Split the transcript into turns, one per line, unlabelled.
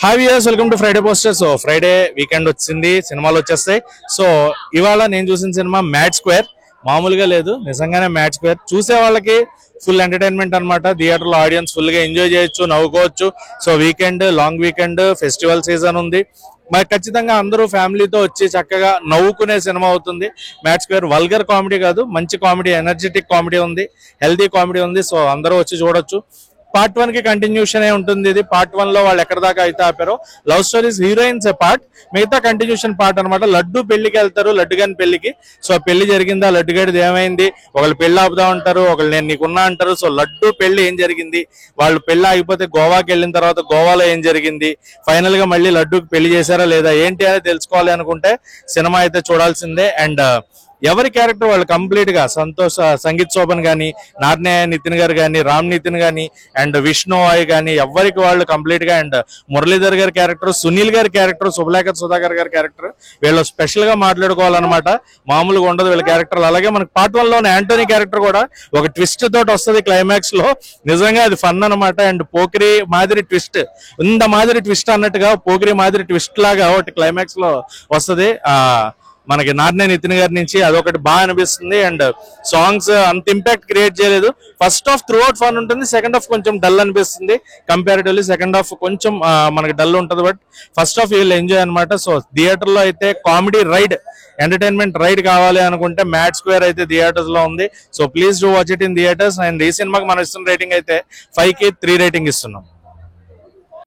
Hi viewers, welcome to Friday poster. So Friday weekend వచ్చింది, సినిమాలు వచ్చేస్తాయి. సో ఇవాళ నేను చూసిన సినిమా మ్యాడ్ స్క్వేర్. మామూలుగా లేదు, నిజంగానే మ్యాడ్ స్క్వేర్. చూసే వాళ్ళకి ఫుల్ ఎంటర్టైన్మెంట్ అనమాట. థియేటర్లో ఆడియన్స్ ఫుల్ గా ఎంజాయ్ చేయొచ్చు, నవ్వుకోవచ్చు. So weekend, long weekend, festival season ఉంది. మరి ఖచ్చితంగా అందరూ ఫ్యామిలీతో వచ్చి చక్కగా నవ్వుకునే సినిమా అవుతుంది మ్యాడ్ స్క్వేర్. వల్గర్ కామెడీ కాదు, మంచి కామెడీ, ఎనర్జెటిక్ కామెడీ ఉంది, హెల్తీ కామెడీ ఉంది. సో అందరూ వచ్చి చూడొచ్చు. పార్ట్ 1 కి కంటిన్యూషన్ ఉంటుంది. ఇది పార్ట్ 1 లో వాళ్ళు ఎక్కడ దాకా అయితే ఆపారో, లవ్ స్టోరీస్ హీరోయిన్స్ పార్ట్, మిగతా కంటిన్యూషన్ పార్ట్ అనమాట. లడ్డు పెళ్లికి వెళ్తారు, లడ్డు గారి పెళ్లికి. సో పెళ్లి జరిగిందా, లడ్డు గడిది ఏమైంది, ఒకళ్ళు పెళ్లి ఆపుదా ఉంటారు, ఒకళ్ళు నేను నీకున్నా అంటారు. సో లడ్డు పెళ్లి ఏం జరిగింది, వాళ్ళు పెళ్లి ఆగిపోతే గోవాకి వెళ్ళిన తర్వాత గోవాలో ఏం జరిగింది, ఫైనల్ గా మళ్ళీ లడ్డుకి పెళ్లి చేశారా లేదా ఏంటి అనేది తెలుసుకోవాలి అనుకుంటే సినిమా అయితే చూడాల్సిందే. అండ్ ఎవరి క్యారెక్టర్ వాళ్ళు కంప్లీట్ గా, సంతోష్ సంగీత్ శోభన్ గానీ, నార్నే నితిన్ గారు గానీ, రామ్ నితిన్ గానీ, అండ్ విష్ణు వాయ్ గానీ, ఎవరికి వాళ్ళు కంప్లీట్ గా, అండ్ మురళీధర్ గారి క్యారెక్టర్, సునీల్ గారి క్యారెక్టర్, శుభలేఖ సుధాకర్ గారి క్యారెక్టర్, వీళ్ళు స్పెషల్ గా మాట్లాడుకోవాలన్నమాట. మామూలుగా ఉండదు వీళ్ళ క్యారెక్టర్లు. అలాగే మనకి పార్ట్ 1 లోనే యాంటోనీ క్యారెక్టర్ కూడా ఒక ట్విస్ట్ తోటి వస్తుంది క్లైమాక్స్ లో. నిజంగా అది ఫన్ అనమాట. అండ్ పోకిరి మాదిరి ట్విస్ట్, ఇంత మాదిరి ట్విస్ట్ అన్నట్టుగా పోకిరి మాదిరి ట్విస్ట్ లాగా ఒకటి క్లైమాక్స్ లో వస్తుంది మనకి నార్నే నితిన్ గారి నుంచి. అదొకటి బాగా అనిపిస్తుంది. అండ్ సాంగ్స్ అంత ఇంపాక్ట్ క్రియేట్ చేయలేదు. First half through out fun ఉంటుంది, సెకండ్ హాఫ్ కొంచెం డల్ అనిపిస్తుంది కంపారిటివ్లీ. సెకండ్ హాఫ్ కొంచెం మనకి డల్ ఉంటుంది, బట్ ఫస్ట్ హాఫ్ వీళ్ళు ఎంజాయ్ అనమాట. సో థియేటర్ లో అయితే కామెడీ రైడ్, ఎంటర్టైన్మెంట్ రైడ్ కావాలి అనుకుంటే మ్యాడ్ స్క్వేర్ అయితే థియేటర్స్ లో ఉంది. So please do watch it in theatres. And ఈ సినిమాకి మనం ఇస్తున్న రేటింగ్ అయితే 5 కి 3 రేటింగ్ ఇస్తున్నాం.